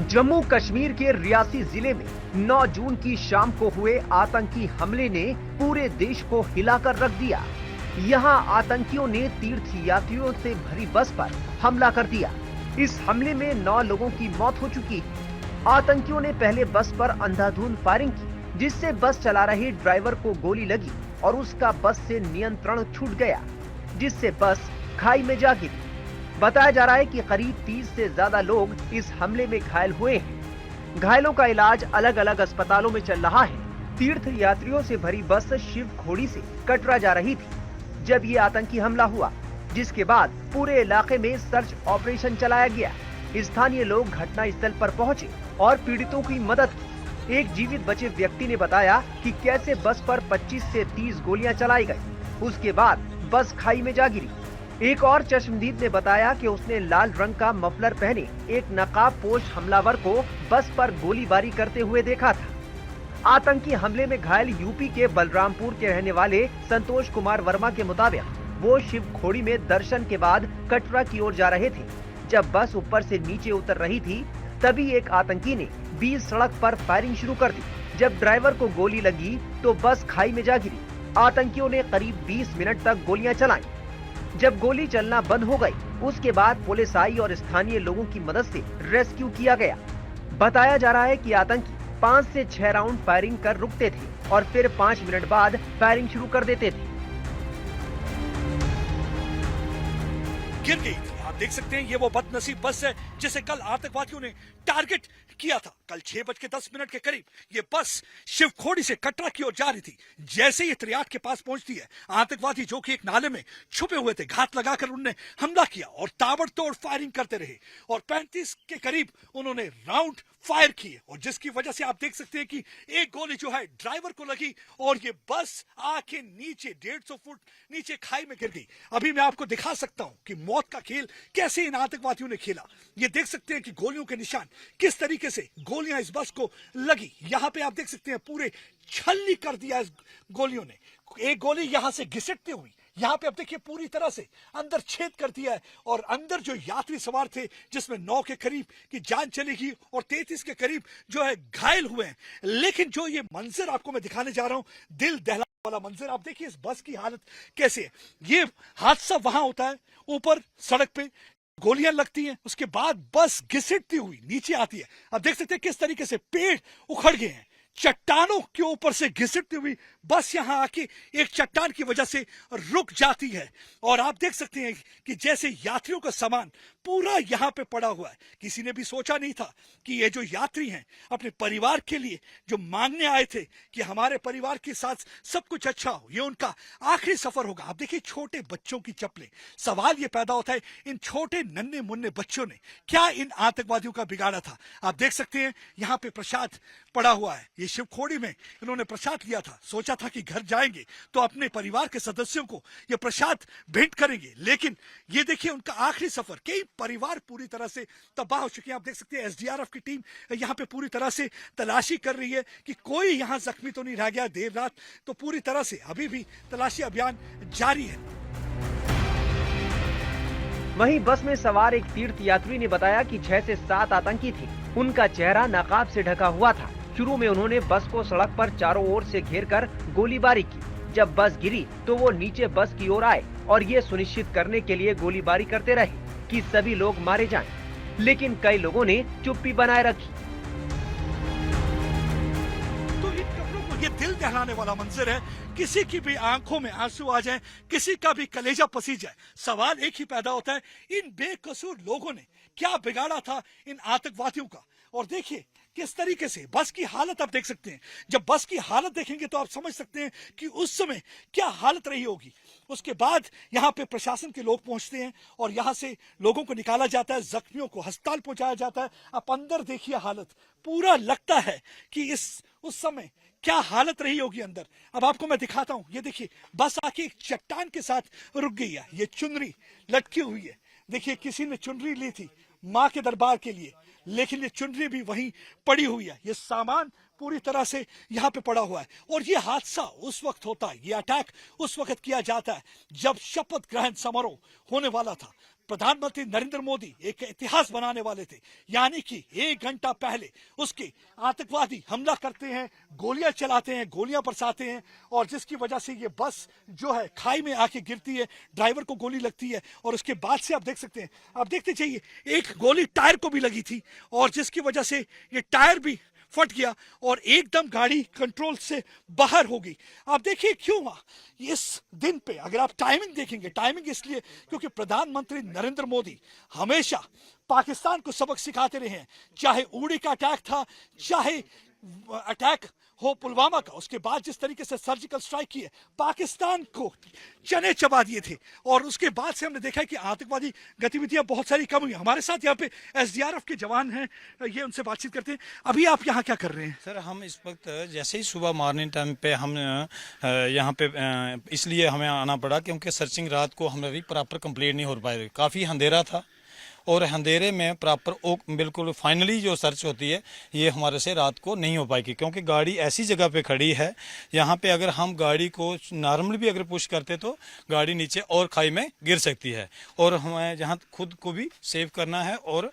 जम्मू कश्मीर के रियासी जिले में 9 जून की शाम को हुए आतंकी हमले ने पूरे देश को हिलाकर रख दिया। यहां आतंकियों ने तीर्थ यात्रियों से भरी बस पर हमला कर दिया। इस हमले में 9 लोगों की मौत हो चुकी है। आतंकियों ने पहले बस पर अंधाधुंध फायरिंग की, जिससे बस चला रहे ड्राइवर को गोली लगी और उसका बस से नियंत्रण छूट गया, जिससे बस खाई में जा गिरी। बताया जा रहा है कि करीब 30 से ज्यादा लोग इस हमले में घायल हुए हैं। घायलों का इलाज अलग अलग अस्पतालों में चल रहा है। तीर्थ यात्रियों से भरी बस शिव खोड़ी से कटरा जा रही थी जब ये आतंकी हमला हुआ, जिसके बाद पूरे इलाके में सर्च ऑपरेशन चलाया गया। स्थानीय लोग घटना स्थल पर पहुंचे और पीड़ितों की मदद की। एक जीवित बचे व्यक्ति ने बताया कि कैसे बस पर 25 से 30 गोलियां चलाई गई। उसके बाद बस खाई में जा गिरी। एक और चश्मदीद ने बताया कि उसने लाल रंग का मफलर पहने एक नकाबपोश हमलावर को बस पर गोलीबारी करते हुए देखा था। आतंकी हमले में घायल यूपी के बलरामपुर के रहने वाले संतोष कुमार वर्मा के मुताबिक वो शिव खोड़ी में दर्शन के बाद कटरा की ओर जा रहे थे। जब बस ऊपर से नीचे उतर रही थी, तभी एक आतंकी ने बीच सड़क पर फायरिंग शुरू कर दी। जब ड्राइवर को गोली लगी तो बस खाई में जा गिरी। आतंकियों ने करीब 20 मिनट तक गोलियां चलाई। जब गोली चलना बंद हो गई, उसके बाद पुलिस आई और स्थानीय लोगों की मदद से रेस्क्यू किया गया। बताया जा रहा है कि आतंकी 5 से 6 राउंड फायरिंग कर रुकते थे और फिर 5 मिनट बाद फायरिंग शुरू कर देते थे। गिर गई थी। आप देख सकते हैं ये वो बदनसीब बस है जिसे कल आतंकवादियों ने टारगेट किया था। कल 6:10 के करीब ये बस शिवखोड़ी से कटरा की ओर जा रही थी। जैसे ही त्रियाट के पास पहुंचती है, आतंकवादी जो कि एक नाले में छुपे हुए थे, घात लगाकर उन्होंने हमला किया और ताबड़तोड़ फायरिंग करते रहे और 35 के करीब उन्होंने राउंड फायर किए और जिसकी वजह से आप देख सकते हैं कि एक गोली जो है ड्राइवर को लगी और ये बस आके नीचे 150 फुट नीचे खाई में गिर गई। अभी मैं आपको दिखा सकता हूं कि मौत का खेल कैसे इन आतंकवादियों ने खेला। ये देख सकते हैं कि गोलियों के निशान किस तरीके से गोलियां इस बस को लगी। यहां पे आप देख सकते हैं पूरे छलनी कर दिया इस गोलियों ने। एक गोली यहां से घिसटते हुई यहां पे आप देखिए पूरी तरह से अंदर छेद कर दिया है और अंदर जो यात्री सवार थे, जिसमें 9 के करीब की जान चली गई और 33 के करीब जो है घायल हुए हैं। लेकिन जो ये मंजर आपको मैं दिखाने जा रहा हूं, दिल दहलाने वाला मंजर, आप देखिए इस बस की हालत कैसे है। ये हादसा वहां होता है, ऊपर सड़क पे गोलियां लगती हैं, उसके बाद बस घिसटती हुई नीचे आती है। आप देख सकते हैं किस तरीके से पेड़ उखड़ गए हैं, चट्टानों के ऊपर से घिसटती हुई बस यहां आके एक चट्टान की वजह से रुक जाती है और आप देख सकते हैं कि जैसे यात्रियों का सामान पूरा यहां पे पड़ा हुआ है। किसी ने भी सोचा नहीं था कि ये जो यात्री हैं अपने परिवार के लिए जो मांगने आए थे कि हमारे परिवार के साथ सब कुछ अच्छा हो, ये उनका आखिरी सफर होगा। आप देखिए छोटे बच्चों की चप्पलें। सवाल ये पैदा होता है इन छोटे नन्हे मुन्ने बच्चों ने क्या इन आतंकवादियों का बिगाड़ा था। आप देख सकते हैं यहाँ पे प्रसाद पड़ा हुआ है। ये शिवखोड़ी में इन्होंने प्रसाद लिया था, सोचा था कि घर जाएंगे तो अपने परिवार के सदस्यों को ये प्रसाद भेंट करेंगे, लेकिन ये देखिए उनका आखिरी सफर। कई परिवार पूरी तरह से तबाह हो चुके हैं। आप देख सकते हैं एसडीआरएफ की टीम यहाँ पे पूरी तरह से तलाशी कर रही है कि कोई यहाँ जख्मी तो नहीं रह गया। देर रात तो पूरी तरह से अभी भी तलाशी अभियान जारी है। वहीं बस में सवार एक तीर्थ यात्री ने बताया कि 6 से 7 आतंकी थे। उनका चेहरा नकाब से ढका हुआ था। शुरू में उन्होंने बस को सड़क पर चारों ओर से घेरकर गोलीबारी की। जब बस गिरी तो वो नीचे बस की ओर आए और ये सुनिश्चित करने के लिए गोलीबारी करते रहे कि सभी लोग मारे जाएं। लेकिन कई लोगों ने चुप्पी बनाए रखी। तो इन कपड़ों को ये दिल दहलाने वाला मंजर है। किसी की भी आंखों में आंसू आ जाए, किसी का भी कलेजा पसीज जाए। सवाल एक ही पैदा होता है, इन बेकसूर लोगों ने क्या बिगाड़ा था इन आतंकवादियों का। और देखिए किस तरीके से बस की हालत आप देख सकते हैं। जब बस की हालत देखेंगे तो आप समझ सकते हैं कि उस समय क्या हालत रही होगी। उसके बाद यहाँ पे प्रशासन के लोग पहुंचते हैं और यहाँ से लोगों को निकाला जाता है, जख्मियों को अस्पताल पहुंचाया जाता है। आप अंदर देखिए हालत, पूरा लगता है कि उस समय क्या हालत रही होगी अंदर। अब आपको मैं दिखाता हूं। ये देखिए बस आके एक चट्टान के साथ रुक गई है। ये चुनरी लटकी हुई है। देखिए किसी ने चुनरी ली थी माँ के दरबार के लिए, लेकिन ये चुनरी भी वहीं पड़ी हुई है। ये सामान पूरी तरह से यहाँ पे पड़ा हुआ है और ये हादसा उस वक्त होता है, ये अटैक उस वक्त किया जाता है जब शपथ ग्रहण समारोह होने वाला था। प्रधानमंत्री नरेंद्र मोदी एक इतिहास बनाने वाले थे, यानी कि 1 घंटा पहले उसके आतंकवादी हमला करते हैं, गोलियां चलाते हैं, गोलियां बरसाते हैं, और जिसकी वजह से ये बस जो है खाई में आके गिरती है, ड्राइवर को गोली लगती है, और उसके बाद से आप देख सकते हैं, आप देखते चाहिए, एक गोली टायर को भी लगी थी, और जिसकी वजह से ये टायर भी फट गया और एकदम गाड़ी कंट्रोल से बाहर हो गई। आप देखिए क्यों हुआ इस दिन पे, अगर आप टाइमिंग देखेंगे, टाइमिंग इसलिए क्योंकि प्रधानमंत्री नरेंद्र मोदी हमेशा पाकिस्तान को सबक सिखाते रहे हैं, चाहे उड़ी का अटैक था, चाहे अटैक हो पुलवामा का, उसके बाद जिस तरीके से सर्जिकल स्ट्राइक किए, पाकिस्तान को चने चबा दिए थे, और उसके बाद से हमने देखा है कि आतंकवादी गतिविधियां बहुत सारी कम हुई। हमारे साथ यहाँ पे एसडीआरएफ के जवान हैं, ये उनसे बातचीत करते हैं। अभी आप यहाँ क्या कर रहे हैं? सर, हम इस वक्त जैसे ही सुबह मॉर्निंग टाइम पे हम यहाँ पे इसलिए हमें आना पड़ा क्योंकि सर्चिंग रात को हमें भी प्रॉपर कंप्लीट नहीं हो पाई, काफ़ी अंधेरा था, और अंधेरे में प्रॉपर बिल्कुल फाइनली जो सर्च होती है ये हमारे से रात को नहीं हो पाएगी, क्योंकि गाड़ी ऐसी जगह पे खड़ी है यहाँ पे अगर हम गाड़ी को नॉर्मली भी अगर पुश करते तो गाड़ी नीचे और खाई में गिर सकती है, और हमें जहाँ खुद को भी सेव करना है और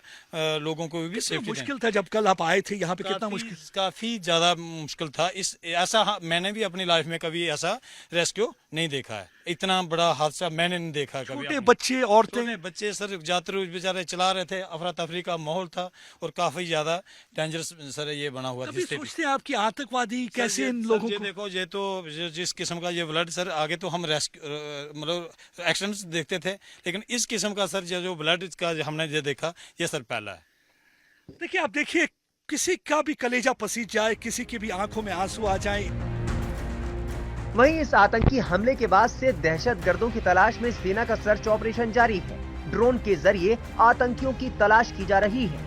लोगों को भी सेफ। मुश्किल था जब कल आप आए थे यहाँ पे, कितना मुश्किल? काफ़ी ज़्यादा मुश्किल था। ऐसा मैंने भी अपनी लाइफ में कभी ऐसा रेस्क्यू नहीं देखा है, इतना बड़ा हादसा मैंने नहीं देखा कभी। छोटे बच्चे, औरतें, बच्चे सर यात्री बेचारे चला रहे थे, अफरा तफरी का माहौल था और काफी ज्यादा डेंजरस सर ये बना हुआ। कभी सोचते हैं आपकी आतंकवादी कैसे इन लोगों को? देखो, ये तो जिस किस्म का ये ब्लड सर, आगे तो हम मतलब एक्सीडेंट्स देखते थे, लेकिन इस किस्म का सर जो ब्लड का हमने ये देखा, ये सर पहला है। देखिए, आप देखिए, किसी का भी कलेजा पसीज जाए, किसी की भी आंखों में आंसू आ जाए। वहीं इस आतंकी हमले के बाद से दहशतगर्दों की तलाश में सेना का सर्च ऑपरेशन जारी है। ड्रोन के जरिए आतंकियों की तलाश की जा रही है।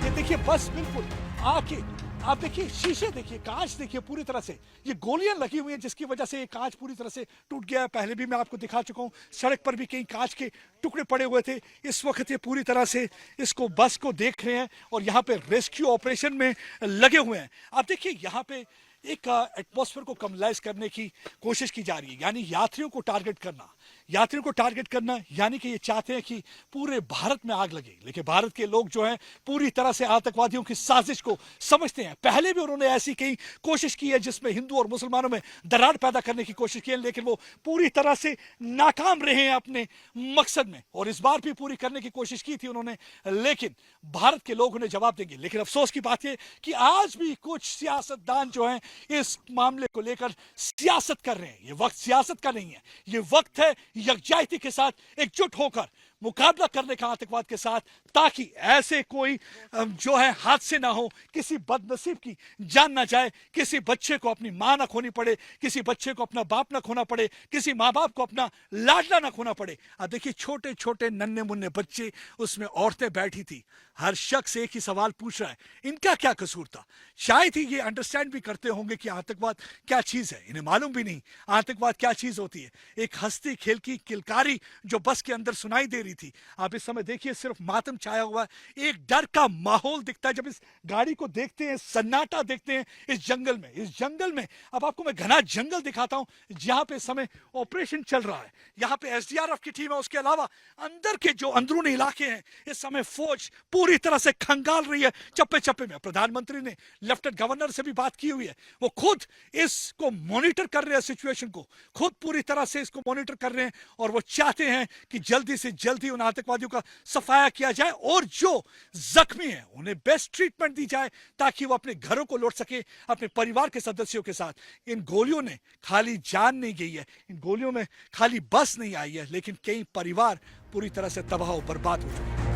ये देखिए, बस बिल्कुल आके आप देखिए, शीशे देखिए, कांच देखिए, पूरी तरह से ये गोलियां लगी हुई हैं, जिसकी वजह से ये कांच पूरी तरह से टूट गया है। पहले भी मैं आपको दिखा चुका हूं, सड़क पर भी कई कांच के टुकड़े पड़े हुए थे। इस वक्त ये पूरी तरह से इसको बस को देख रहे हैं और यहाँ पे रेस्क्यू ऑपरेशन में लगे हुए हैं। आप देखिए, यहाँ पे एक एटमॉस्फेयर को कमलाइज करने की कोशिश की जा रही है, यानी यात्रियों को टारगेट करना, यात्रियों को टारगेट करना, यानी कि ये चाहते हैं कि पूरे भारत में आग लगे। लेकिन भारत के लोग जो हैं पूरी तरह से आतंकवादियों की साजिश को समझते हैं। पहले भी उन्होंने ऐसी कई कोशिश की है जिसमें हिंदू और मुसलमानों में दरार पैदा करने की कोशिश की है, लेकिन वो पूरी तरह से नाकाम रहे हैं अपने मकसद में, और इस बार भी पूरी करने की कोशिश की थी उन्होंने, लेकिन भारत के लोग उन्हें जवाब देंगे। लेकिन अफसोस की बात यह कि आज भी कुछ सियासतदान जो हैं इस मामले को लेकर सियासत कर रहे हैं। ये वक्त सियासत का नहीं है, ये वक्त है यकजाहती के साथ एकजुट होकर मुकाबला करने का आतंकवाद के साथ, ताकि ऐसे कोई जो है हादसे ना हो, किसी बदनसीब की जान ना जाए, किसी बच्चे को अपनी मां ना खोनी पड़े, किसी बच्चे को अपना बाप ना खोना पड़े, किसी माँ बाप को अपना लाडला ना खोना पड़े। अब देखिए, छोटे छोटे नन्हे मुन्ने बच्चे, उसमें औरतें बैठी थी। हर शख्स एक ही सवाल पूछ रहा है, इनका क्या कसूर था? शायद ही ये अंडरस्टैंड भी करते होंगे कि आतंकवाद क्या चीज है। इन्हें मालूम भी नहीं आतंकवाद क्या चीज होती है। एक हंसती खेलती किलकारी जो बस के अंदर सुनाई दे रही थी, आप इस समय देखिए सिर्फ मातम छाया हुआ है। एक डर का माहौल दिखता है जब इस गाड़ी को देखते हैं, सन्नाटा देखते हैं इस जंगल में। इस जंगल में अब आपको मैं घना जंगल दिखाता हूं, जहां पे इस समय ऑपरेशन चल रहा है। यहां पे एसडीआरएफ की टीम है, उसके अलावा अंदर के जो अंदरूनी इलाके हैं, इस समय फौज पूरी तरह से खंगाल रही है चप्पे चप्पे में। प्रधानमंत्री ने लेफ्टिनेंट गवर्नर से भी बात की हुई है, वो खुद इसको मॉनिटर कर रहे हैं, सिचुएशन को खुद पूरी तरह से इसको मॉनिटर कर रहे हैं, और वो चाहते हैं कि जल्दी से जल्दी उन आतंकवादियों का सफाया किया जाए और जो जख्मी हैं उन्हें बेस्ट ट्रीटमेंट दी जाए, ताकि वो अपने घरों को लौट सके अपने परिवार के सदस्यों के साथ। इन गोलियों ने खाली जान नहीं गई है, इन गोलियों में खाली बस नहीं आई है, लेकिन कई परिवार पूरी तरह से तबाह और बर्बाद हो चुके हैं।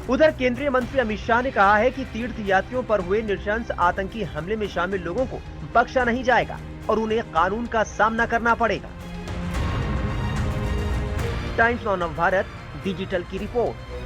उधर केंद्रीय मंत्री अमित शाह ने कहा है कि तीर्थ यात्रियों पर हुए नृशंस आतंकी हमले में शामिल लोगों को बख्शा नहीं जाएगा और उन्हें कानून का सामना करना पड़ेगा। टाइम्स ऑफ भारत डिजिटल की रिपोर्ट।